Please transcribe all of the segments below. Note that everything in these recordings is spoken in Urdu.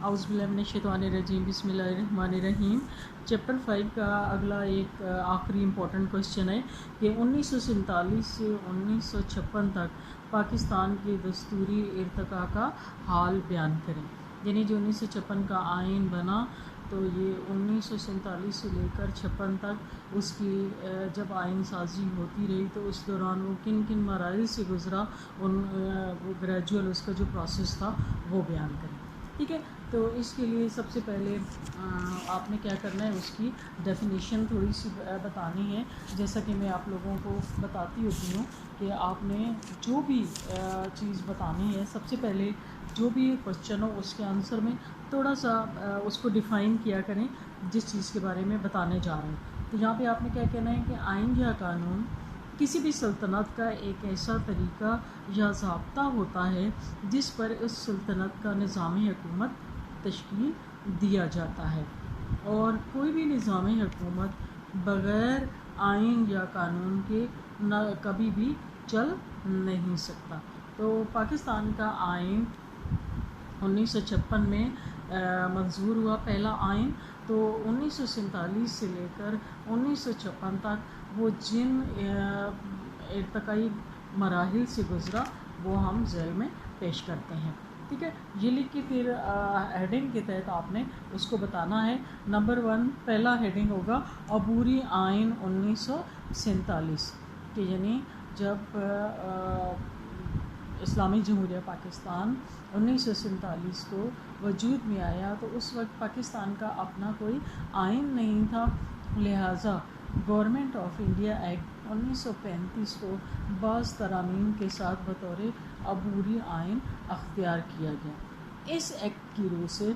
اعوذ باللہ من الشیطان الرجیم، بسم اللہ الرحمن الرحیم۔ چیپٹر 5 کا اگلا ایک آخری امپورٹنٹ کوشچن ہے کہ 1947 سے 1956 تک پاکستان کے دستوری ارتقاء کا حال بیان کریں۔ یعنی جو 1956 کا آئین بنا تو یہ 1947 سے لے کر 56 تک اس کی جب آئین سازی ہوتی رہی تو اس دوران وہ کن کن مراحل سے گزرا، وہ گریجول اس کا جو پروسیس تھا وہ بیان کریں۔ ٹھیک ہے، تو اس کے لیے سب سے پہلے آپ نے کیا کرنا ہے، اس کی ڈیفینیشن تھوڑی سی بتانی ہے۔ جیسا کہ میں آپ لوگوں کو بتاتی ہوتی ہوں کہ آپ نے جو بھی چیز بتانی ہے، سب سے پہلے جو بھی کوشچن ہو اس کے آنسر میں تھوڑا سا اس کو ڈیفائن کیا کریں جس چیز کے بارے میں بتانے جا رہے ہیں۔ تو یہاں پہ آپ نے کیا کہنا ہے کہ آئین یا قانون کسی بھی سلطنت کا ایک ایسا طریقہ یا ضابطہ ہوتا ہے جس پر اس سلطنت کا نظام حکومت تشکیل دیا جاتا ہے، اور کوئی بھی نظام حکومت بغیر آئین یا قانون کے کبھی بھی چل نہیں سکتا۔ تو پاکستان کا آئین 1956 میں منظور ہوا، پہلا آئین۔ تو 1947 سے لے کر 1956 تک وہ جن ارتقائی مراحل سے گزرا وہ ہم ذیل میں پیش کرتے ہیں۔ ٹھیک ہے، یہ لکھ کے پھر ہیڈنگ کے تحت آپ نے اس کو بتانا ہے۔ نمبر 1 پہلا ہیڈنگ ہوگا عبوری آئین 1947 کہ یعنی جب اسلامی جمہوریہ پاکستان 1947 کو وجود میں آیا تو اس وقت پاکستان کا اپنا کوئی آئین نہیں تھا، لہٰذا گورنمنٹ آف انڈیا ایکٹ 1935 کو بعض ترامیم کے ساتھ بطور عبوری آئین اختیار کیا گیا۔ اس ایکٹ کی روح سے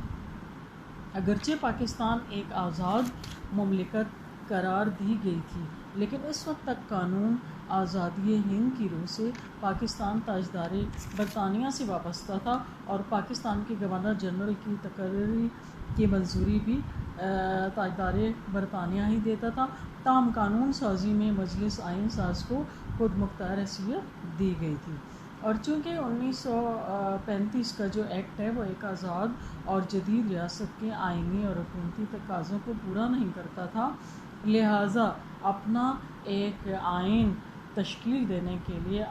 اگرچہ پاکستان ایک آزاد مملکت قرار دی گئی تھی، لیکن اس وقت تک قانون آزادی ہند کی روح سے پاکستان تاجدار برطانیہ سے وابستہ تھا، اور پاکستان کے گورنر جنرل کی تقرری کی منظوری بھی تاجدار برطانیہ ہی دیتا تھا۔ تاہم قانون سازی میں مجلس آئین ساز کو خود مختار حیثیت دی گئی تھی، اور چونکہ 1935 کا جو ایکٹ ہے وہ ایک آزاد اور جدید ریاست کے آئینی اور حکومتی تقاضوں کو پورا نہیں کرتا تھا، لہٰذا اپنا ایک آئین تشکیل دینے کے لیے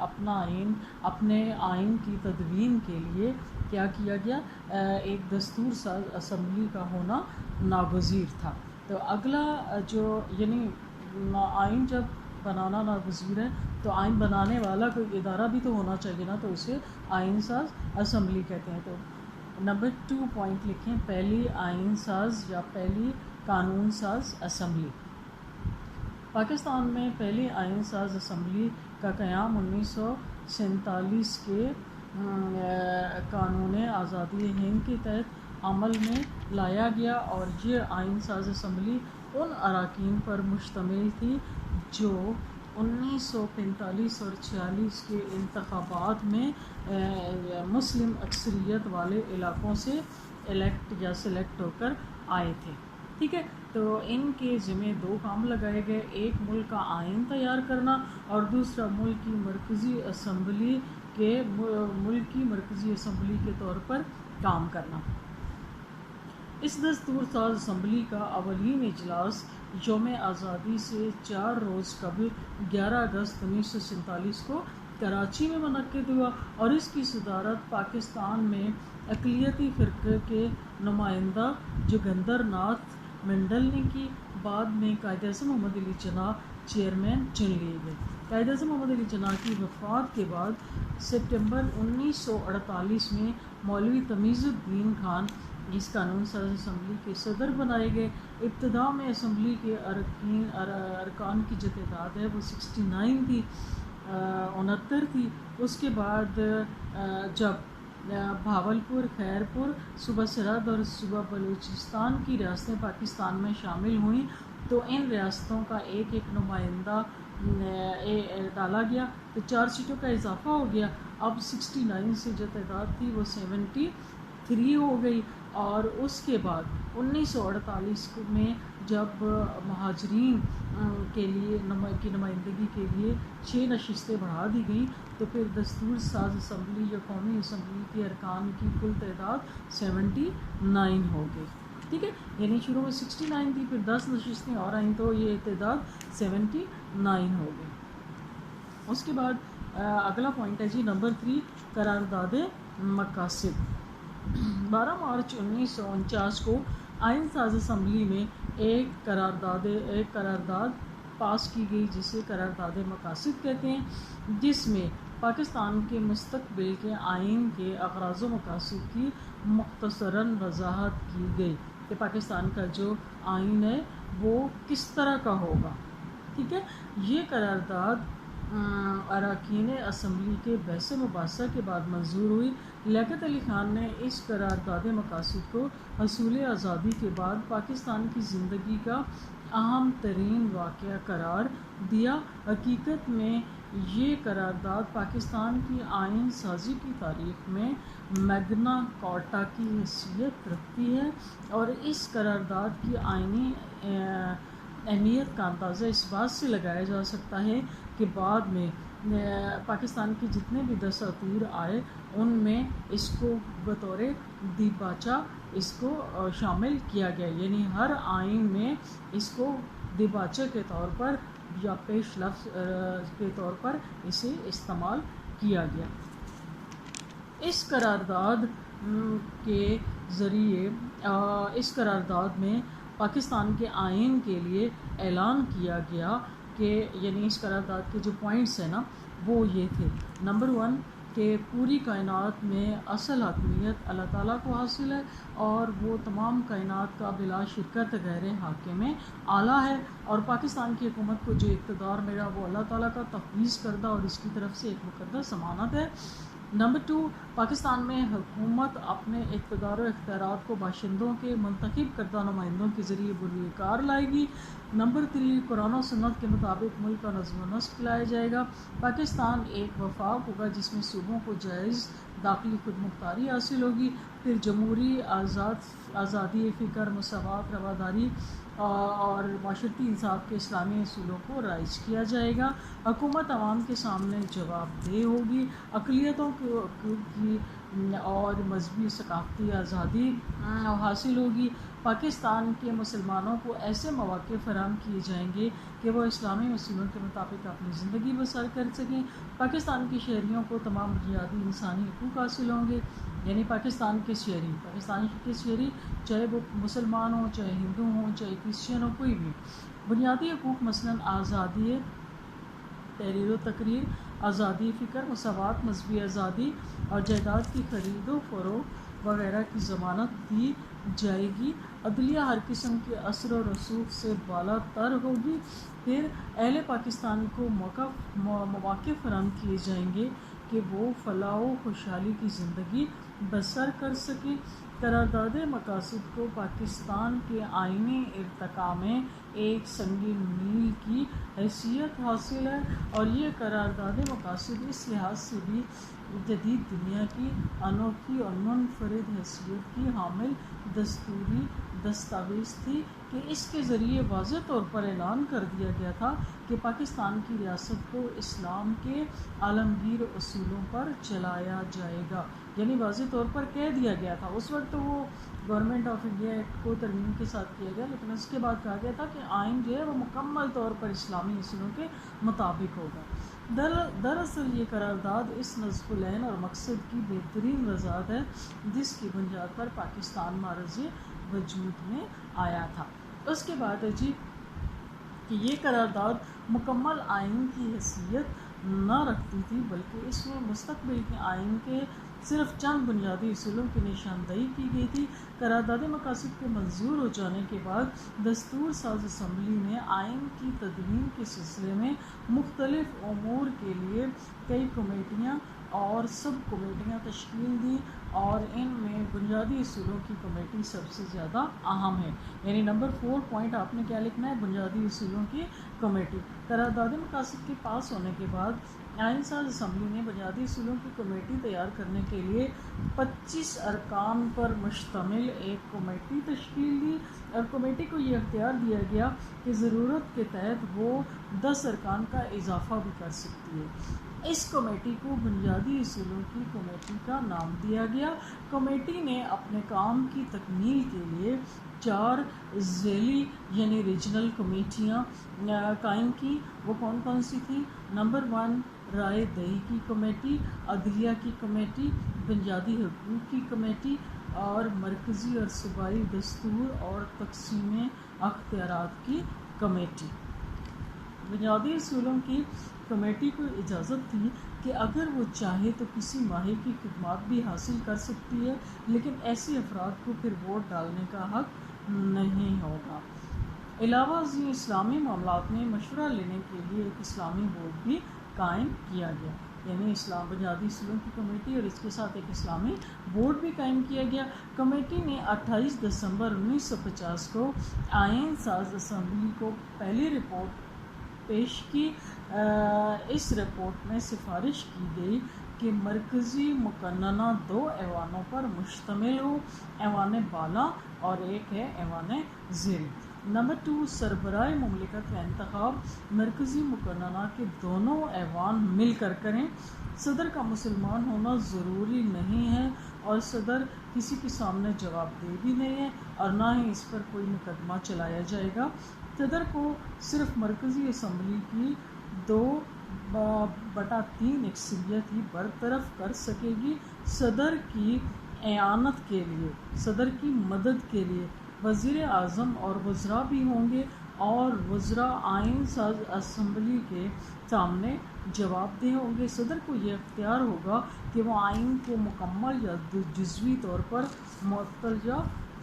اپنے آئین کی تدوین کے لیے کیا کیا گیا، ایک دستور ساز اسمبلی کا ہونا ناگزیر تھا۔ تو اگلا جو یعنی آئین جب بنانا ناگزیر ہے تو آئین بنانے والا کوئی ادارہ بھی تو ہونا چاہیے نا، تو اسے آئین ساز اسمبلی کہتے ہیں۔ تو نمبر 2 پوائنٹ لکھیں، پہلی آئین ساز یا پہلی قانون ساز اسمبلی۔ پاکستان میں پہلی آئین ساز اسمبلی کا قیام 1947 کے قانون آزادی ہند کے تحت عمل میں لایا گیا، اور یہ آئین ساز اسمبلی ان اراکین پر مشتمل تھی جو 1945 اور 46 کے انتخابات میں مسلم اکثریت والے علاقوں سے الیکٹ یا سلیکٹ ہو کر آئے تھے۔ ٹھیک ہے، تو ان کے ذمہ 2 کام لگائے گئے، ایک ملک کا آئین تیار کرنا اور دوسرا ملک کی مرکزی اسمبلی کے طور پر کام کرنا۔ اس دستور ساز اسمبلی کا اولین اجلاس یوم آزادی سے 4 روز قبل 11 اگست 1947 کو کراچی میں منعقد ہوا، اور اس کی صدارت پاکستان میں اقلیتی فرقے کے نمائندہ جوگندر ناتھ منڈل نے کی۔ بعد میں قائد اعظم محمد علی جناح چیئرمین چن لیے گئے۔ قائد اعظم محمد علی جناح کی وفات کے بعد ستمبر 1948 میں مولوی تمیز الدین خان اس قانون ساز اسمبلی کے صدر بنائے گئے۔ ابتدا میں اسمبلی کے ارکان کی جو تعداد ہے وہ 69 تھی، 69 تھی۔ اس کے بعد جب بھاولپور، خیرپور، صوبہ سرحد اور صوبہ بلوچستان کی ریاستیں پاکستان میں شامل ہوئیں تو ان ریاستوں کا ایک نمائندہ ڈالا گیا، تو 4 سیٹوں کا اضافہ ہو گیا۔ اب 69 سے جو تعداد تھی وہ 73 ہو گئی، اور اس کے بعد 1948 میں جب مہاجرین کے لیے کی نمائندگی کے لیے 6 نشستیں بڑھا دی گئیں تو پھر دستور ساز اسمبلی یا قومی اسمبلی کے ارکان کی کل تعداد 79 ہو گئی. ٹھیک ہے، یعنی شروع میں 69 تھی، پھر 10 نشستیں اور آئیں تو یہ تعداد 79 ہو گئی. اس کے بعد اگلا پوائنٹ ہے جی نمبر 3، قرارداد مقاصد. 12 مارچ 1949 کو آئین ساز اسمبلی میں ایک قرارداد پاس کی گئی جسے قرارداد مقاصد کہتے ہیں، جس میں پاکستان کے مستقبل کے آئین کے اغراض و مقاصد کی مختصراً وضاحت کی گئی کہ پاکستان کا جو آئین ہے وہ کس طرح کا ہوگا. ٹھیک ہے، یہ قرارداد اراکین اسمبلی کے بحث مباحثہ کے بعد منظور ہوئی. لیاقت علی خان نے اس قرارداد مقاصد کو حصول آزادی کے بعد پاکستان کی زندگی کا اہم ترین واقعہ قرار دیا. حقیقت میں یہ قرارداد پاکستان کی آئین سازی کی تاریخ میں میگنا کارٹا کی حیثیت رکھتی ہے، اور اس قرارداد کی آئینی اہمیت کا اندازہ اس بات سے لگایا جا سکتا ہے کہ بعد میں پاکستان کے جتنے بھی دساتیر آئے ان میں اس کو بطور دیباچہ اس کو شامل کیا گیا، یعنی ہر آئین میں اس کو دیباچہ کے طور پر یا پیش لفظ کے طور پر اسے استعمال کیا گیا. اس قرارداد کے ذریعے اس قرارداد میں پاکستان کے آئین کے لیے اعلان کیا گیا کہ یعنی اس قرارداد کے جو پوائنٹس ہیں نا وہ یہ تھے. نمبر 1 کہ پوری کائنات میں اصل حاکمیت اللہ تعالیٰ کو حاصل ہے اور وہ تمام کائنات کا بلا شرکت غیر حاکم اعلیٰ ہے، اور پاکستان کی حکومت کو جو اقتدار ملا وہ اللہ تعالیٰ کا تفویض کردہ اور اس کی طرف سے ایک مقدس ضمانت ہے. نمبر 2 پاکستان میں حکومت اپنے اقتدار و اختیارات کو باشندوں کے منتخب کردہ نمائندوں کے ذریعے بروئے کار لائے گی. نمبر 3 قرآن و سنت کے مطابق ملک کا نظم و نسق لایا جائے گا. پاکستان ایک وفاق ہوگا جس میں صوبوں کو جائز داخلی خود مختاری حاصل ہوگی. پھر جمہوری آزادی فکر، مساوات، رواداری اور معاشرتی انصاف کے اسلامی اصولوں کو رائج کیا جائے گا. حکومت عوام کے سامنے جواب دہ ہوگی. اقلیتوں کی اور مذہبی ثقافتی آزادی حاصل ہوگی. پاکستان کے مسلمانوں کو ایسے مواقع فراہم کیے جائیں گے کہ وہ اسلامی اصولوں کے مطابق اپنی زندگی بسر کر سکیں. پاکستان کے شہریوں کو تمام بنیادی انسانی حقوق حاصل ہوں گے، یعنی پاکستان کے شہری چاہے وہ مسلمان ہوں، چاہے ہندو ہوں، چاہے کرسچن ہوں، کوئی بھی بنیادی حقوق مثلاً آزادی تحریر و تقریر، آزادی فکر، مساوات، مذہبی آزادی اور جائیداد کی خرید و فروخت وغیرہ کی ضمانت دی جائے گی. عدلیہ ہر قسم کے اثر و رسوخ سے بالا تر ہوگی. پھر اہل پاکستان کو مواقع فراہم کیے جائیں گے کہ وہ فلاح و خوشحالی کی زندگی بسر کر سکیں. قرارداد مقاصد کو پاکستان کے آئینی ارتقاء میں ایک سنگین میل کی حیثیت حاصل ہے، اور یہ قرارداد مقاصد اس لحاظ سے بھی جدید دنیا کی انوکھی اور منفرد حیثیت کی حامل دستوری دستاویز تھی کہ اس کے ذریعے واضح طور پر اعلان کر دیا گیا تھا کہ پاکستان کی ریاست کو اسلام کے عالمگیر اصولوں پر چلایا جائے گا. یعنی واضح طور پر کہہ دیا گیا تھا. اس وقت تو وہ گورنمنٹ آف انڈیا ایکٹ کو ترمیم کے ساتھ کیا گیا، لیکن اس کے بعد کہا گیا تھا کہ آئین جو ہے وہ مکمل طور پر اسلامی اصولوں کے مطابق ہوگا. دراصل یہ قرارداد اس نصب العین اور مقصد کی بہترین وضاحت ہے جس کی بنیاد پر پاکستان معرض وجود میں آیا تھا. اس کے بعد ہے جی کہ یہ قرارداد مکمل آئین کی حیثیت نہ رکھتی تھی، بلکہ اس میں مستقبل کے آئین کے صرف چند بنیادی اصولوں کی نشاندہی کی گئی تھی. قرارداد مقاصد کے منظور ہو جانے کے بعد دستور ساز اسمبلی نے آئین کی تدوین کے سلسلے میں مختلف امور کے لیے کئی کمیٹیاں اور سب کمیٹیاں تشکیل دی، اور ان میں بنیادی اصولوں کی کمیٹی سب سے زیادہ اہم ہے۔ یعنی نمبر 4 پوائنٹ آپ نے کیا لکھنا ہے؟ بنیادی اصولوں کی کمیٹی۔ قرارداد مقاصد کے پاس ہونے کے بعد آئین ساز اسمبلی نے بنیادی اصولوں کی کمیٹی تیار کرنے کے لیے 25 ارکان پر مشتمل ایک کمیٹی تشکیل دی، اور کمیٹی کو یہ اختیار دیا گیا کہ ضرورت کے تحت وہ 10 ارکان کا اضافہ بھی کر سکتی ہے۔ اس کمیٹی کو بنیادی اصولوں کی کمیٹی کا نام دیا گیا۔ کمیٹی نے اپنے کام کی تکمیل کے لیے 4 ذیلی یعنی ریجنل کمیٹیاں قائم کی۔ وہ کون کون سی تھیں؟ نمبر 1 رائے دہی کی کمیٹی، عدلیہ کی کمیٹی، بنیادی حقوق کی کمیٹی، اور مرکزی اور صوبائی دستور اور تقسیم اختیارات کی کمیٹی۔ بنیادی اصولوں کی کمیٹی کو اجازت تھی کہ اگر وہ چاہے تو کسی ماہر کی خدمات بھی حاصل کر سکتی ہے، لیکن ایسے افراد کو پھر ووٹ ڈالنے کا حق نہیں ہوگا۔ علاوہ ازیں اسلامی معاملات میں مشورہ لینے کے لیے ایک اسلامی بورڈ بھی قائم کیا گیا، یعنی بنیادی اصولوں کی کمیٹی اور اس کے ساتھ ایک اسلامی بورڈ بھی قائم کیا گیا۔ کمیٹی نے 28 دسمبر 1950 کو آئین ساز اسمبلی کو پہلی رپورٹ پیش کی۔ اس رپورٹ میں سفارش کی گئی کہ مرکزی مقننہ 2 ایوانوں پر مشتمل ہو، ایوان بالا اور ایک ہے ایوان زیر۔ نمبر 2 سربراہ مملکت کا انتخاب مرکزی مقننہ کے دونوں ایوان مل کر کریں۔ صدر کا مسلمان ہونا ضروری نہیں ہے، اور صدر کسی کے سامنے جواب دہ بھی نہیں ہے، اور نہ ہی اس پر کوئی مقدمہ چلایا جائے گا۔ صدر کو صرف مرکزی اسمبلی کی 2/3 اکثریت ہی برطرف کر سکے گی۔ صدر کی اعانت کے لیے، صدر کی مدد کے لیے وزیر اعظم اور وزراء بھی ہوں گے، اور وزراء آئین ساز اسمبلی کے سامنے جواب دہ ہوں گے۔ صدر کو یہ اختیار ہوگا کہ وہ آئین کو مکمل یا جزوی طور پر معطل یا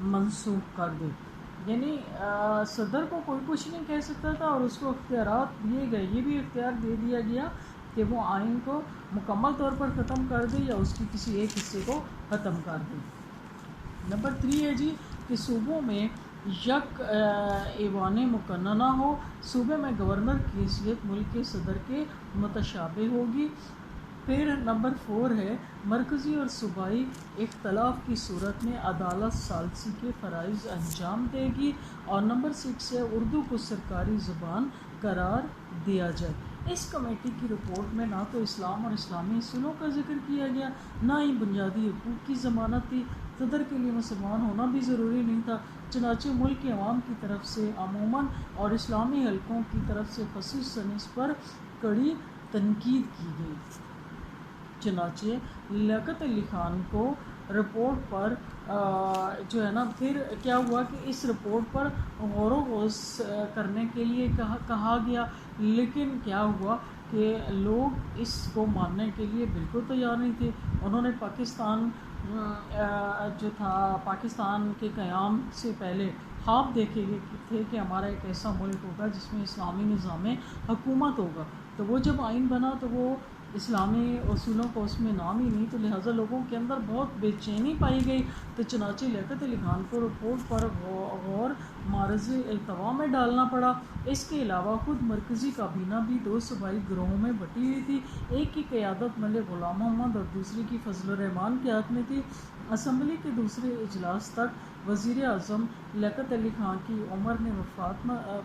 منسوخ کر دے۔ یعنی صدر کو کوئی کچھ نہیں کہہ سکتا تھا، اور اس کو اختیارات دیے گئے، یہ بھی اختیار دے دیا گیا کہ وہ آئین کو مکمل طور پر ختم کر دے یا اس کی کسی ایک حصے کو ختم کر دے۔ نمبر 3 ہے جی کہ صوبوں میں یک ایوان مقننہ ہو۔ صوبے میں گورنر کی حیثیت ملک کے صدر کے متشابہ ہوگی۔ پھر نمبر 4 ہے مرکزی اور صوبائی اختلاف کی صورت میں عدالت ثالثی کے فرائض انجام دے گی۔ اور نمبر 6 ہے اردو کو سرکاری زبان قرار دیا جائے۔ اس کمیٹی کی رپورٹ میں نہ تو اسلام اور اسلامی اصولوں کا ذکر کیا گیا، نہ ہی بنیادی حقوق کی ضمانت تھی۔ صدر کے لیے مسلمان ہونا بھی ضروری نہیں تھا، چنانچہ ملک کے عوام کی طرف سے عموماً اور اسلامی حلقوں کی طرف سے خصوصاً اس پر کڑی تنقید کی گئی۔ چنانچہ لیاقت علی خان کو رپورٹ پر جو ہے نا پھر کیا ہوا کہ اس رپورٹ پر غور و خوض کرنے کے لیے کہا گیا، لیکن کیا ہوا کہ لوگ اس کو ماننے کے لیے بالکل تیار نہیں تھے۔ انہوں نے پاکستان جو تھا، پاکستان کے قیام سے پہلے خواب دیکھے تھے کہ ہمارا ایک ایسا ملک ہوگا جس میں اسلامی نظام حکومت ہوگا۔ تو وہ جب آئین بنا تو وہ اسلامی اصولوں کو اس میں نام ہی نہیں، تو لہٰذا لوگوں کے اندر بہت بے چینی پائی گئی۔ تو چنانچہ لیاقت علی خان کو رپورٹ پر غور معرض التوا میں ڈالنا پڑا۔ اس کے علاوہ خود مرکزی کابینہ بھی 2 صوبائی گروہوں میں بٹی ہوئی تھی، ایک کی قیادت ملک غلام محمد اور دوسری کی فضل الرحمان کے ہاتھ میں تھی۔ اسمبلی کے دوسرے اجلاس تک وزیر اعظم لیاقت علی خان کی عمر نے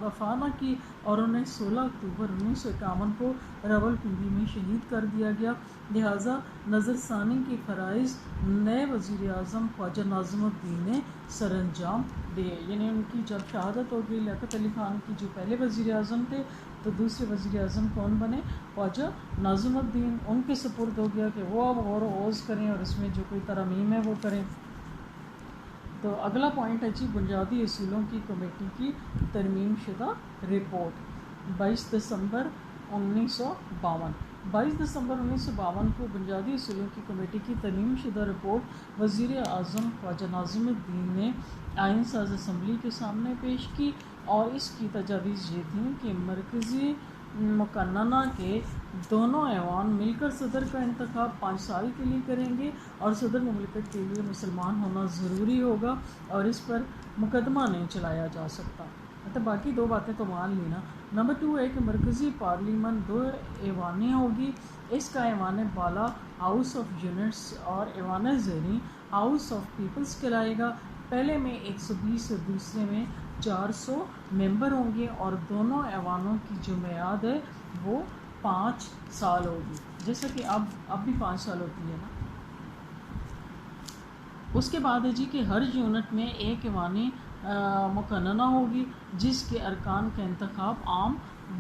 وفا نہ کی، اور انہیں 16 اکتوبر 1951 کو راولپنڈی میں شہید کر دیا گیا۔ لہٰذا نظر ثانی کے فرائض نئے وزیر اعظم خواجہ ناظم الدین نے سر انجام دیے۔ یعنی ان کی جب شہادت ہو گئی، لیاقت علی خان کی جو پہلے وزیر اعظم تھے، تو دوسرے وزیر اعظم کون بنے؟ خواجہ ناظم الدین۔ ان کے سپرد ہو گیا کہ وہ اب غور و خوض کریں اور اس میں جو کوئی ترامیم ہے وہ کریں۔ تو اگلا پوائنٹ ہے جی بنیادی اصولوں کی کمیٹی کی ترمیم شدہ رپورٹ۔ 22 دسمبر 1952 کو بنیادی اصولوں کی کمیٹی کی ترمیم شدہ رپورٹ وزیر اعظم خواجہ ناظم الدین نے آئین ساز اسمبلی کے سامنے پیش کی، اور اس کی تجاویز یہ تھیں کہ مرکزی مقننہ کے دونوں ایوان مل کر صدر کا انتخاب 5 سال کے لیے کریں گے اور صدر مملکت کے لیے مسلمان ہونا ضروری ہوگا اور اس پر مقدمہ نہیں چلایا جا سکتا. مطلب باقی 2 باتیں تو مان لینا. نمبر 2 ہے کہ مرکزی پارلیمنٹ 2 ایوانیں ہوگی. اس کا ایوان بالا ہاؤس آف یونٹس اور ایوان زیریں ہاؤس آف پیپلز کہلائے گا. پہلے میں 120 اور دوسرے میں 400 ممبر ہوں گے اور دونوں ایوانوں کی جو میعاد ہے وہ 5 سال ہوگی، جیسا کہ اب بھی 5 سال ہوتی ہے نا. اس کے بعد ہے جی کہ ہر یونٹ میں ایک ایوان مقننہ ہوگی جس کے ارکان کا انتخاب عام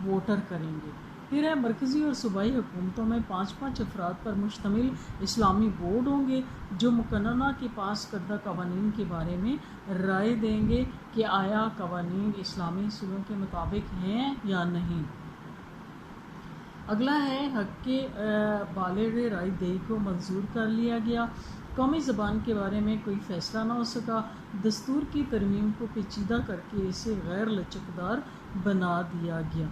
ووٹر کریں گے. پھر ہے مرکزی اور صوبائی حکومتوں میں 5 افراد پر مشتمل اسلامی بورڈ ہوں گے جو مقننہ کے پاس کردہ قوانین کے بارے میں رائے دیں گے کہ آیا قوانین اسلامی اصولوں کے مطابق ہیں یا نہیں. اگلا ہے حق کے بالغ رائے دہی کو منظور کر لیا گیا. قومی زبان کے بارے میں کوئی فیصلہ نہ ہو سکا. دستور کی ترمیم کو پیچیدہ کر کے اسے غیر لچکدار بنا دیا گیا،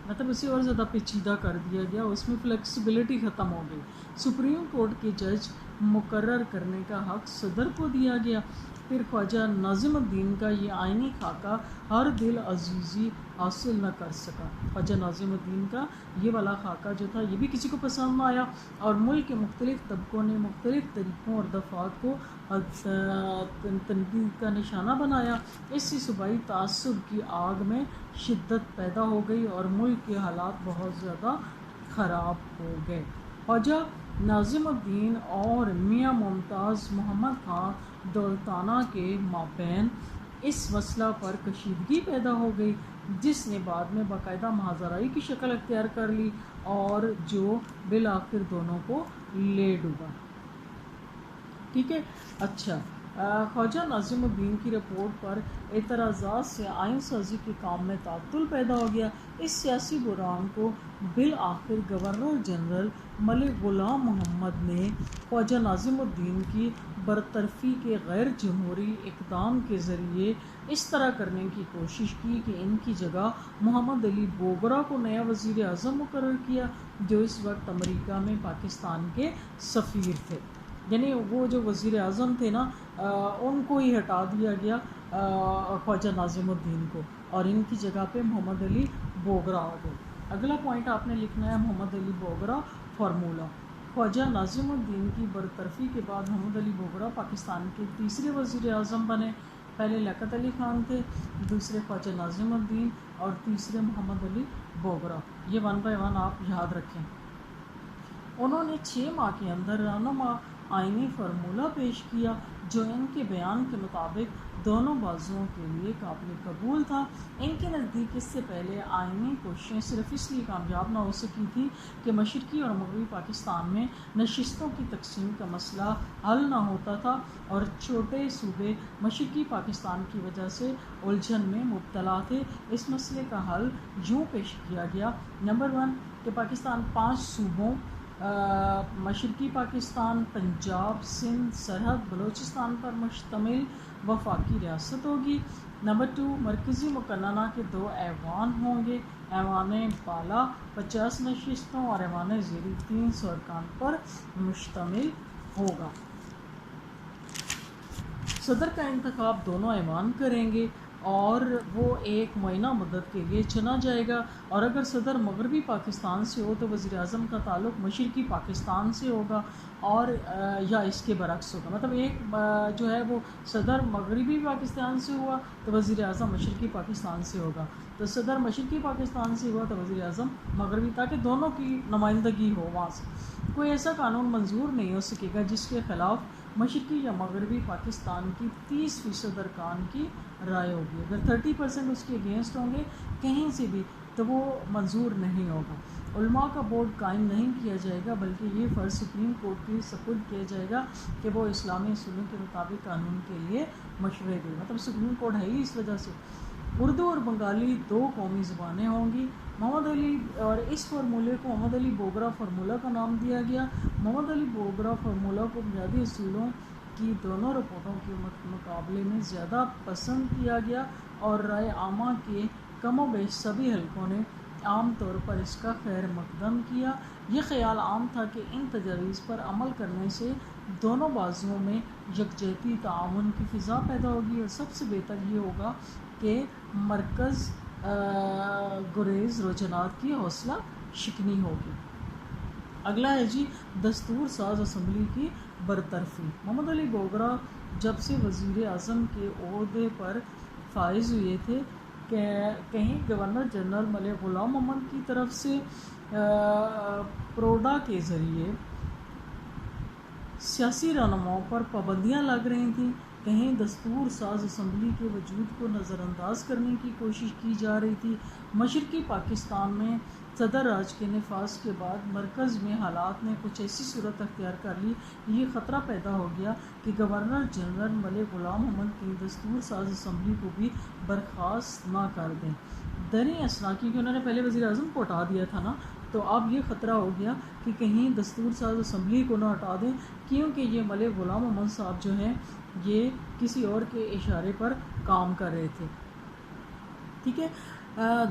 مطلب اسے اور زیادہ پیچیدہ کر دیا گیا، اس میں فلیکسیبلٹی ختم ہو گئی. سپریم کورٹ کے جج مقرر کرنے کا حق صدر کو دیا گیا. پھر خواجہ ناظم الدین کا یہ آئینی خاکہ ہر دل عزیزی حاصل نہ کر سکا. خواجہ ناظم الدین کا یہ والا خاکہ جو تھا یہ بھی کسی کو پسند نہ آیا اور ملک کے مختلف طبقوں نے مختلف طریقوں اور دفعات کو تنقید کا نشانہ بنایا. اس سے صوبائی تعصب کی آگ میں شدت پیدا ہو گئی اور ملک کے حالات بہت زیادہ خراب ہو گئے. خواجہ ناظم الدین اور میاں ممتاز محمد خان دولتانہ کے مابین اس مسئلہ پر کشیدگی پیدا ہو گئی جس نے بعد میں باقاعدہ محاذرائی کی شکل اختیار کر لی اور جو بالآخر دونوں کو لے ڈوبا. ٹھیک ہے. اچھا، خواجہ ناظم الدین کی رپورٹ پر اعتراضات سے آئین سازی کے کام میں تعطل پیدا ہو گیا. اس سیاسی بحران کو بالآخر گورنر جنرل ملک غلام محمد نے خواجہ ناظم الدین کی برطرفی کے غیر جمہوری اقدام کے ذریعے اس طرح کرنے کی کوشش کی کہ ان کی جگہ محمد علی بوگرا کو نیا وزیر اعظم مقرر کیا جو اس وقت امریکہ میں پاکستان کے سفیر تھے. یعنی وہ جو وزیر اعظم تھے نا ان کو ہی ہٹا دیا گیا خواجہ ناظم الدین کو اور ان کی جگہ پہ محمد علی بوگرا ہو گئے. اگلا پوائنٹ آپ نے لکھنا ہے محمد علی بوگرا فارمولہ. خواجہ ناظم الدین کی برطرفی کے بعد محمد علی بوگرا پاکستان کے تیسرے وزیر اعظم بنے. پہلے لیاقت علی خان تھے، دوسرے خواجہ ناظم الدین اور تیسرے محمد علی بوگرا. یہ 1 by 1 آپ یاد رکھیں. انہوں نے 6 ماہ کے اندر رہنما آئینی فارمولہ پیش کیا جو ان کے بیان کے مطابق دونوں بازوؤں کے لیے قابل قبول تھا. ان کے نزدیک اس سے پہلے آئینی کوششیں صرف اس لیے کامیاب نہ ہو سکی تھی کہ مشرقی اور مغربی پاکستان میں نشستوں کی تقسیم کا مسئلہ حل نہ ہوتا تھا اور چھوٹے صوبے مشرقی پاکستان کی وجہ سے الجھن میں مبتلا تھے. اس مسئلے کا حل یوں پیش کیا گیا. نمبر 1 کہ پاکستان 5 صوبوں مشرقی پاکستان، پنجاب، سندھ، سرحد، بلوچستان پر مشتمل وفاقی ریاست ہوگی. نمبر 2 مرکزی مقننہ کے 2 ایوان ہوں گے. ایوان بالا 50 نشستوں اور ایوان زیریں 300 ارکان پر مشتمل ہوگا. صدر کا انتخاب دونوں ایوان کریں گے اور وہ ایک معینہ مدت کے لیے چنا جائے گا اور اگر صدر مغربی پاکستان سے ہو تو وزیر اعظم کا تعلق مشرقی پاکستان سے ہوگا اور یا اس کے برعکس ہوگا. مطلب ایک جو ہے وہ صدر مغربی پاکستان سے ہوا تو وزیر اعظم مشرقی پاکستان سے ہوگا، تو صدر مشرقی پاکستان سے ہوا تو وزیر اعظم مغربی، تاکہ دونوں کی نمائندگی ہو وہاں سے. کوئی ایسا قانون منظور نہیں ہو سکے گا جس کے خلاف مشرقی یا مغربی پاکستان کی 30% ارکان کی رائے ہوگی. اگر 30% اس کے اگینسٹ ہوں گے کہیں سے بھی تو وہ منظور نہیں ہوگا. علماء کا بورڈ قائم نہیں کیا جائے گا بلکہ یہ فرض سپریم کورٹ کی سپرد کیا جائے گا کہ وہ اسلامی اصولوں کے مطابق قانون کے لیے مشورے دے. مطلب سپریم کورٹ ہے ہی اس وجہ سے. اردو اور بنگالی 2 قومی زبانیں ہوں گی. محمد علی اور اس فارمولے کو محمد علی بوگرا فارمولہ کا نام دیا گیا. محمد علی بوگرا فارمولہ کو بنیادی اصولوں کی دونوں رپورٹوں کے مقابلے میں زیادہ پسند کیا گیا اور رائے عامہ کے کم و بیش سبھی حلقوں نے عام طور پر اس کا خیر مقدم کیا۔ یہ خیال عام تھا کہ ان تجاویز پر عمل کرنے سے دونوں بازوؤں میں یکجہتی تعاون کی فضا پیدا ہوگی، اور سب سے بہتر یہ ہوگا کہ مرکز گریز رجحانات کی حوصلہ شکنی ہوگی۔ اگلا ہے جی دستور ساز اسمبلی کی برطرفی۔ محمد علی بوگرا جب سے وزیر اعظم کے عہدے پر فائز ہوئے تھے کہ کہیں گورنر جنرل ملک غلام محمد کی طرف سے پروڈا کے ذریعے سیاسی رہنماؤں پر پابندیاں لگ رہی تھیں، کہیں دستور ساز اسمبلی کے وجود کو نظر انداز کرنے کی کوشش کی جا رہی تھی۔ مشرقی پاکستان میں صدر راج کے نفاذ کے بعد مرکز میں حالات نے کچھ ایسی صورت اختیار کر لی، یہ خطرہ پیدا ہو گیا کہ گورنر جنرل ملک غلام محمد کی دستور ساز اسمبلی کو بھی برخاست نہ کر دیں۔ دریں اثنا کیونکہ انہوں نے پہلے وزیر اعظم کو ہٹا دیا تھا نا، تو اب یہ خطرہ ہو گیا کہ کہیں دستور ساز اسمبلی کو نہ ہٹا دیں، کیونکہ یہ ملک غلام محمد صاحب جو ہیں یہ کسی اور کے اشارے پر کام کر رہے تھے۔ ٹھیک ہے،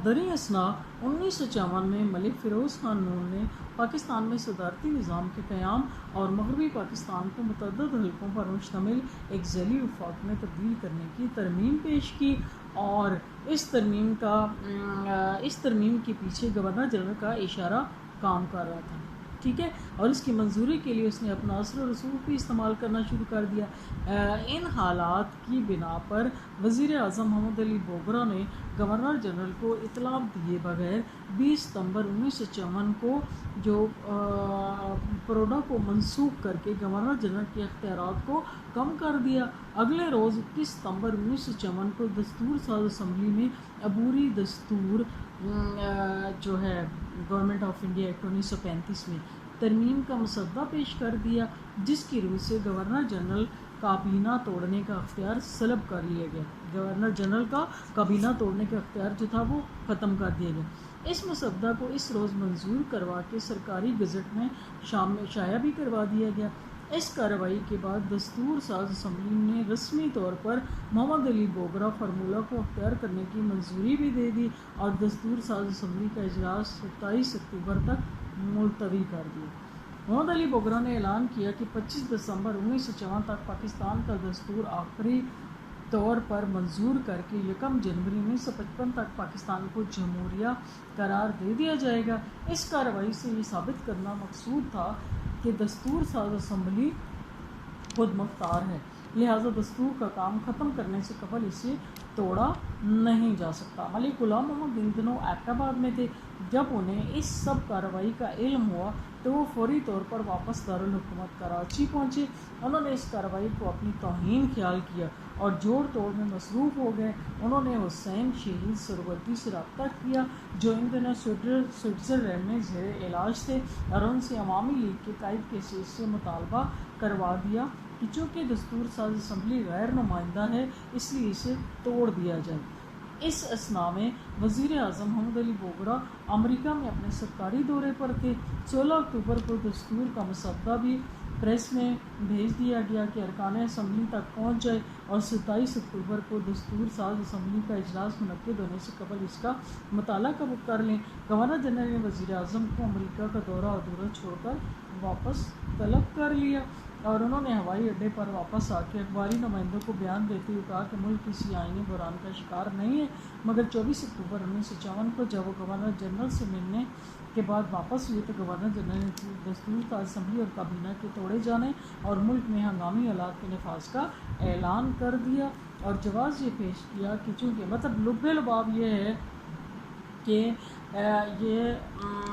دریں اثنا 1954 میں ملک فیروز خان نون نے پاکستان میں صدارتی نظام کے قیام اور مغربی پاکستان کو متعدد حلقوں پر مشتمل ایک ذیلی وفاق میں تبدیل کرنے کی ترمیم پیش کی، اور اس ترمیم کے پیچھے گورنر جنرل کا اشارہ کام کر رہا تھا۔ ٹھیک ہے، اور اس کی منظوری کے لیے اس نے اپنا اثر و رسوخ بھی استعمال کرنا شروع کر دیا۔ ان حالات کی بنا پر وزیر اعظم محمد علی بوگرا نے گورنر جنرل کو اطلاع دیے بغیر 20 ستمبر 1954 کو جو پروڈا کو منسوخ کر کے گورنر جنرل کے اختیارات کو کم کر دیا۔ اگلے روز 21 ستمبر 1954 کو دستور ساز اسمبلی میں عبوری دستور جو ہے گورنمنٹ آف انڈیا ایکٹ 1935 میں ترمیم کا مسودہ پیش کر دیا، جس کی روح سے گورنر جنرل کابینہ توڑنے کا اختیار سلب کر لیا گیا۔ گورنر جنرل کا کابینہ توڑنے کا اختیار جو تھا وہ ختم کر دیا گیا۔ اس مسودہ کو اس روز منظور کروا کے سرکاری گزٹ میں شائع بھی کروا دیا گیا۔ اس کارروائی کے بعد دستور ساز اسمبلی نے رسمی طور پر محمد علی بوگرا فارمولہ کو اختیار کرنے کی منظوری بھی دے دی، اور دستور ساز اسمبلی کا اجلاس 27 اکتوبر تک ملتوی کر دیا۔ محمد علی بوگرا نے اعلان کیا کہ 25 دسمبر 1954 تک پاکستان کا دستور آخری طور پر منظور کر کے 1 جنوری 1955 تک پاکستان کو جمہوریہ قرار دے دیا جائے گا۔ اس کارروائی سے یہ ثابت کرنا مقصود تھا کہ دستور ساز اسمبلی خود مختار ہے، لہٰذا دستور کا کام ختم کرنے سے قبل اسے توڑا نہیں جا سکتا۔ ملک غلام محمد ان دنوں ایبٹ آباد میں تھے۔ جب انہیں اس سب کارروائی کا علم ہوا تو وہ فوری طور پر واپس دارالحکومت کراچی پہنچے۔ انہوں نے اس کارروائی کو اپنی توہین خیال کیا اور جوڑ توڑ میں مصروف ہو گئے۔ انہوں نے حسین شہید سہروردی سے رابطہ کیا، جو ان دنوں سوئٹزرلینڈ میں زیر علاج تھے، اور ان سے عوامی لیگ کے قائد کے حیثیت سے مطالبہ کروا دیا کہ چونکہ دستور ساز اسمبلی غیر نمائندہ ہے اس لیے اسے توڑ دیا جائے۔ اس اثنا میں وزیر اعظم محمد علی بوگرا امریکہ میں اپنے سرکاری دورے پر تھے۔ 16 اکتوبر کو دستور کا مسودہ بھی پریس میں بھیج دیا گیا کہ ارکان اسمبلی تک پہنچ جائے، اور 27 اکتوبر کو دستور ساز اسمبلی کا اجلاس منعقد ہونے سے قبل اس کا مطالعہ کر لیں۔ گورنر جنرل نے وزیر اعظم کو امریکہ کا دورہ ادھورا چھوڑ کر واپس طلب کر لیا، اور انہوں نے ہوائی اڈے پر واپس آ کے اخباری نمائندوں کو بیان دیتے ہوئے کہا کہ ملک کسی آئینی بحران کا شکار نہیں ہے، مگر 24 اکتوبر 1954 کو جب وہ گورنر جنرل سے ملنے کے بعد واپس ہوئے تو گورنر جنرل نے دستور ساز اسمبلی اور کابینہ کے توڑے جانے اور ملک میں ہنگامی حالات کے نفاذ کا اعلان کر دیا، اور جواز یہ پیش کیا کہ چونکہ مطلب لب لباب یہ ہے کہ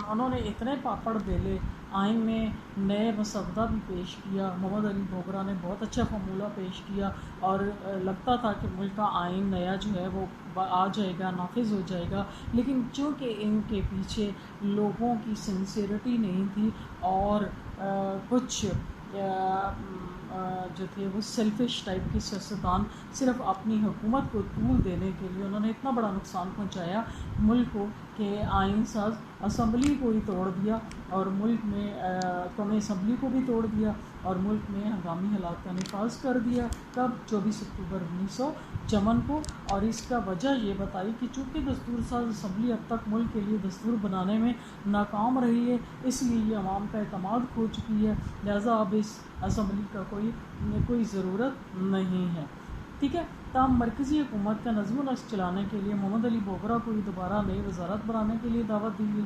انہوں نے اتنے پاپڑ بیلے، آئین میں نئے مسودہ بھی پیش کیا، محمد علی بوگرا نے بہت اچھا فارمولہ پیش کیا، اور لگتا تھا کہ ملک کا آئین نیا جو ہے وہ آ جائے گا، نافذ ہو جائے گا، لیکن چونکہ ان کے پیچھے لوگوں کی سنسیئرٹی نہیں تھی، اور کچھ جو تھے وہ سیلفش ٹائپ کے سیاستدان صرف اپنی حکومت کو طول دینے کے لیے انہوں نے اتنا بڑا نقصان پہنچایا ملک کو کہ آئین ساز اسمبلی کو ہی توڑ دیا اور ملک میں قومی اسمبلی کو بھی توڑ دیا اور ملک میں ہنگامی حالات کا نفاذ کر دیا. کب؟ 24 اکتوبر 1954 کو. اور اس کا وجہ یہ بتائی کہ چونکہ دستور ساز اسمبلی اب تک ملک کے لیے دستور بنانے میں ناکام رہی ہے، اس لیے یہ عوام کا اعتماد کھو چکی ہے، لہٰذا اب اس اسمبلی کا کوئی ضرورت نہیں ہے. ٹھیک ہے. تاہم مرکزی حکومت کا نظم و نسق چلانے کے لیے محمد علی بوگرا کو دوبارہ نئی وزارت بنانے کے لیے دعوت دی گئی.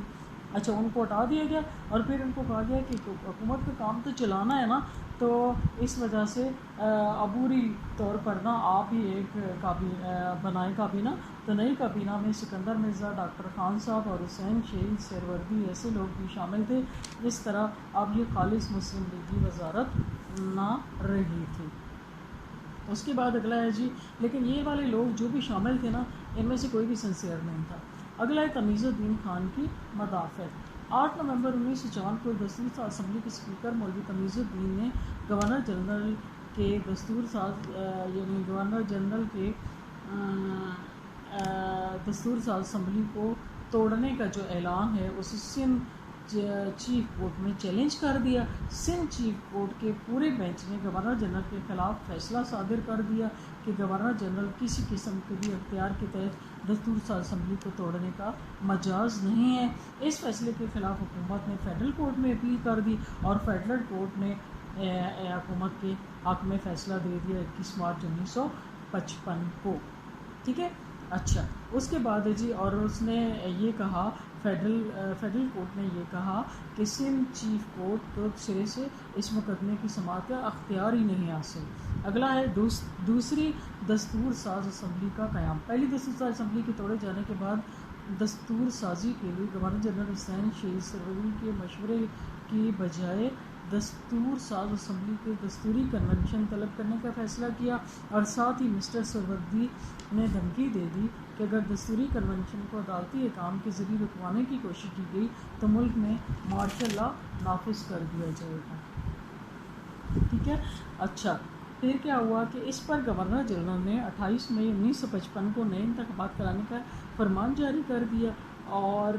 اچھا، ان کو ہٹا دیا گیا اور پھر ان کو کہا گیا کہ حکومت کا کام تو چلانا ہے نا، تو اس وجہ سے عبوری طور پر نا آپ ہی ایک بنائے کابینہ. تو نئی کابینہ میں سکندر مرزا، ڈاکٹر خان صاحب اور حسین شہید سہروردی ایسے لوگ بھی شامل تھے. اس طرح اب یہ خالص مسلم لیگی وزارت نہ رہی تھی. اس کے بعد اگلا ہے جی، لیکن یہ والے لوگ جو بھی شامل تھے نا، ان میں سے کوئی بھی سنسیئر نہیں تھا. اگلا ہے تمیز الدین خان کی مدافعت. 8 نومبر 1954 کو دستور ساز اسمبلی کے اسپیکر مولوی تمیز الدین نے گورنر جنرل کے دستور ساز اسمبلی کو توڑنے کا جو اعلان ہے اسے سندھ چیف کورٹ میں چیلنج کر دیا. سندھ چیف کورٹ کے پورے بینچ نے گورنر جنرل کے خلاف فیصلہ صادر کر دیا کہ گورنر جنرل کسی قسم کے بھی اختیار کے تحت دستور ساز اسمبلی کو توڑنے کا مجاز نہیں ہے. اس فیصلے کے خلاف حکومت نے فیڈرل کورٹ میں اپیل کر دی اور فیڈرل کورٹ نے حکومت کے حق میں فیصلہ دے دیا 21 مارچ 1955 کو. ٹھیک ہے. اچھا، اس کے بعد جی، اور اس نے یہ کہا، فیڈرل کورٹ نے یہ کہا کہ سندھ چیف کورٹ کو سرے سے اس مقدمے کی سماعت کا اختیار ہی نہیں حاصل. اگلا ہے دوسری دستور ساز اسمبلی کا قیام. پہلی دستور ساز اسمبلی کے توڑے جانے کے بعد دستور سازی کے لیے گورنر جنرل حسین شہید سہروردی کے مشورے کی بجائے دستور ساز اسمبلی کے دستوری کنونشن طلب کرنے کا فیصلہ کیا اور ساتھ ہی مسٹر سہروردی نے دھمکی دے دی کہ اگر دستوری کنونشن کو عدالتی احکام کے ذریعے رکوانے کی کوشش کی گئی تو ملک میں مارشل لا نافذ کر دیا جائے گا. ٹھیک ہے. اچھا، پھر کیا ہوا کہ اس پر گورنر جنرل نے 28 مئی 1955 کو نئے انتخابات کرانے کا فرمان جاری کر دیا اور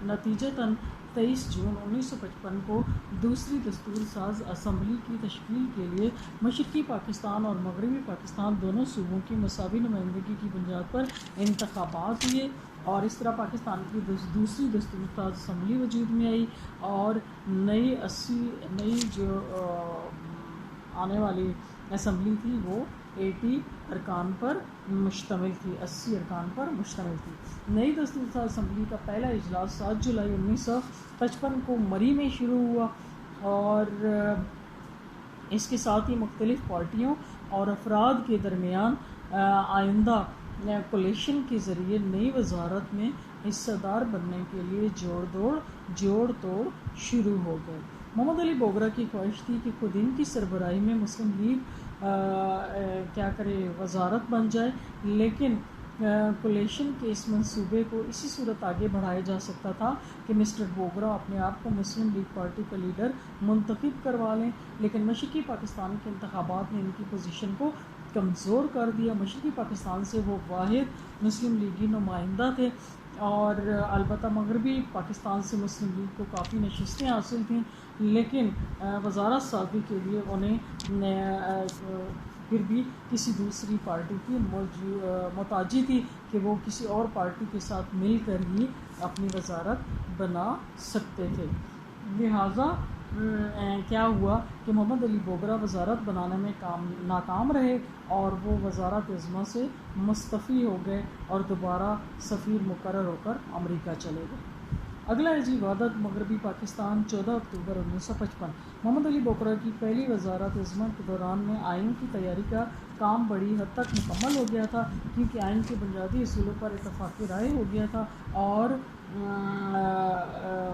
نتیجتاً 23 جون 1955 کو دوسری دستور ساز اسمبلی کی تشکیل کے لیے مشرقی پاکستان اور مغربی پاکستان دونوں صوبوں کی مساوی نمائندگی کی بنیاد پر انتخابات ہوئے اور اس طرح پاکستان کی دوسری دستور ساز اسمبلی وجود میں آئی اور نئی جو آنے والی اسمبلی تھی وہ 80 ارکان پر مشتمل تھی. نئی دستور ساز اسمبلی کا پہلا اجلاس 7 جولائی 1955 کو مری میں شروع ہوا اور اس کے ساتھ ہی مختلف پارٹیوں اور افراد کے درمیان آئندہ کولیشن کے ذریعے نئی وزارت میں حصہ دار بننے کے لیے جوڑ توڑ شروع ہو گئے. محمد علی بوگرا کی خواہش تھی کہ خود ان کی سربراہی میں مسلم لیگ وزارت بن جائے، لیکن کولیشن کے اس منصوبے کو اسی صورت آگے بڑھایا جا سکتا تھا کہ مسٹر بوگرا اپنے آپ کو مسلم لیگ پارٹی کا لیڈر منتخب کروا لیں، لیکن مشرقی پاکستان کے انتخابات نے ان کی پوزیشن کو کمزور کر دیا. مشرقی پاکستان سے وہ واحد مسلم لیگی نمائندہ تھے اور البتہ مغربی پاکستان سے مسلم لیگ کو کافی نشستیں حاصل تھیں، لیکن وزارت سازی کے لیے انہیں پھر بھی کسی دوسری پارٹی کی محتاجی تھی کہ وہ کسی اور پارٹی کے ساتھ مل کر ہی اپنی وزارت بنا سکتے تھے. لہٰذا کیا ہوا کہ محمد علی بوگرا وزارت بنانے میں ناکام رہے اور وہ وزارت عظمیٰ سے مستعفی ہو گئے اور دوبارہ سفیر مقرر ہو کر امریکہ چلے گئے. اگلا ہے جی، وحدت مغربی پاکستان. 14 اکتوبر 1955 محمد علی بوگرا کی پہلی وزارت عظمیٰ کے دوران میں آئین کی تیاری کا کام بڑی حد تک مکمل ہو گیا تھا، کیونکہ آئین کے بنیادی اصولوں پر اتفاق رائے ہو گیا تھا اور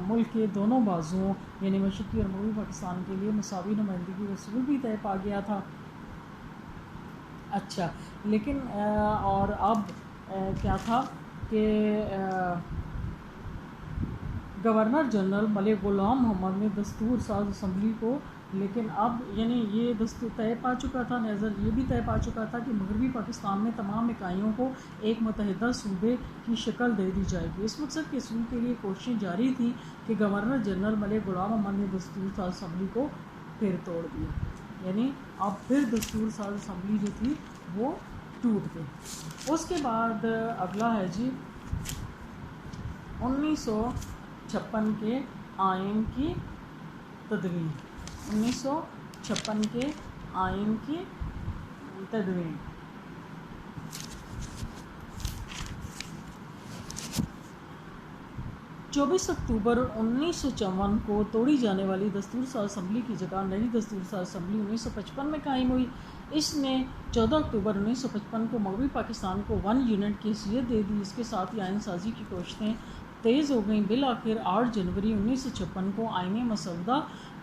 ملک کے دونوں بازوؤں یعنی مشرقی اور مغربی پاکستان کے لیے مساوی نمائندگی اصول بھی طے پا گیا تھا. اچھا، لیکن اور اب کیا تھا کہ گورنر جنرل ملک غلام محمد نے دستور ساز اسمبلی کو لیکن اب یعنی یہ دستور طے پا چکا تھا، نظر یہ بھی طے پا چکا تھا کہ مغربی پاکستان میں تمام اکائیوں کو ایک متحدہ صوبے کی شکل دے دی جائے گی۔ اس مقصد کے حصول کے لیے کوششیں جاری تھیں کہ گورنر جنرل ملک غلام محمد نے دستور ساز اسمبلی کو پھر توڑ دیا، یعنی اب پھر دستور ساز اسمبلی جو تھی وہ ٹوٹ گئی۔ اس کے بعد اگلا ہے جی 1956 کے آئین کی تدوین۔ 1956 کے آئین کی تدوین۔ 24 اکتوبر 1954 کو توڑی جانے والی دستور ساز اسمبلی کی جگہ نئی دستور ساز اسمبلی 1955 میں قائم ہوئی۔ اس نے 14 اکتوبر 1955 کو مغربی پاکستان کو 1 یونٹ کی حیثیت دے دی۔ اس کے ساتھ ہی آئین سازی کی کوششیں تیز ہو گئیں۔ بالآخر 8 جنوری 1956 کو آئینی مسودہ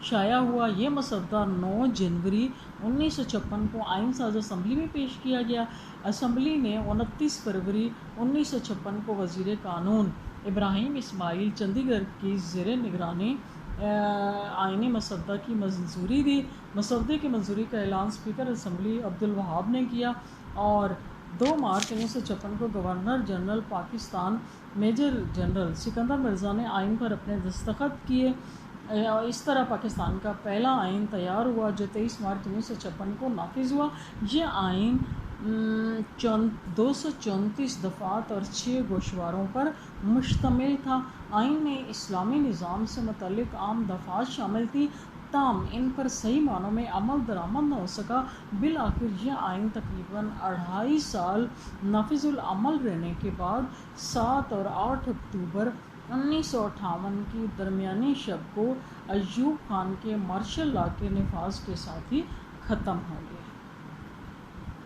شائع ہوا۔ یہ مسودہ 9 جنوری 1956 کو آئین ساز اسمبلی میں پیش کیا گیا۔ اسمبلی نے 29 فروری 1956 کو وزیر قانون ابراہیم اسماعیل چندی گڑھ کی زیر نگرانی آئینی مسودہ کی منظوری دی۔ مسودے کی منظوری کا اعلان اسپیکر اسمبلی عبدالوہاب نے کیا اور 2 مارچ 1956 کو governor general Pakistan major general Sikandar Mirza نے آئین پر اپنے دستخط کیے۔ اس طرح پاکستان کا پہلا آئین تیار ہوا جو 23 مارچ 1956 کو نافذ ہوا۔ یہ آئین 234 دفعات اور 6 گوشواروں پر مشتمل تھا۔ آئین میں اسلامی نظام سے متعلق عام دفعات شامل تھیں، تاہم ان پر صحیح معنوں میں عمل درآمد نہ ہو سکا۔ بالآخر یہ آئین تقریباً 2.5 سال نافذ العمل رہنے کے بعد 7 اور 8 اکتوبر 1958 کی درمیانی شب کو ایوب خان کے مارشل لا کے نفاذ کے ساتھ ہی ختم ہو گیا۔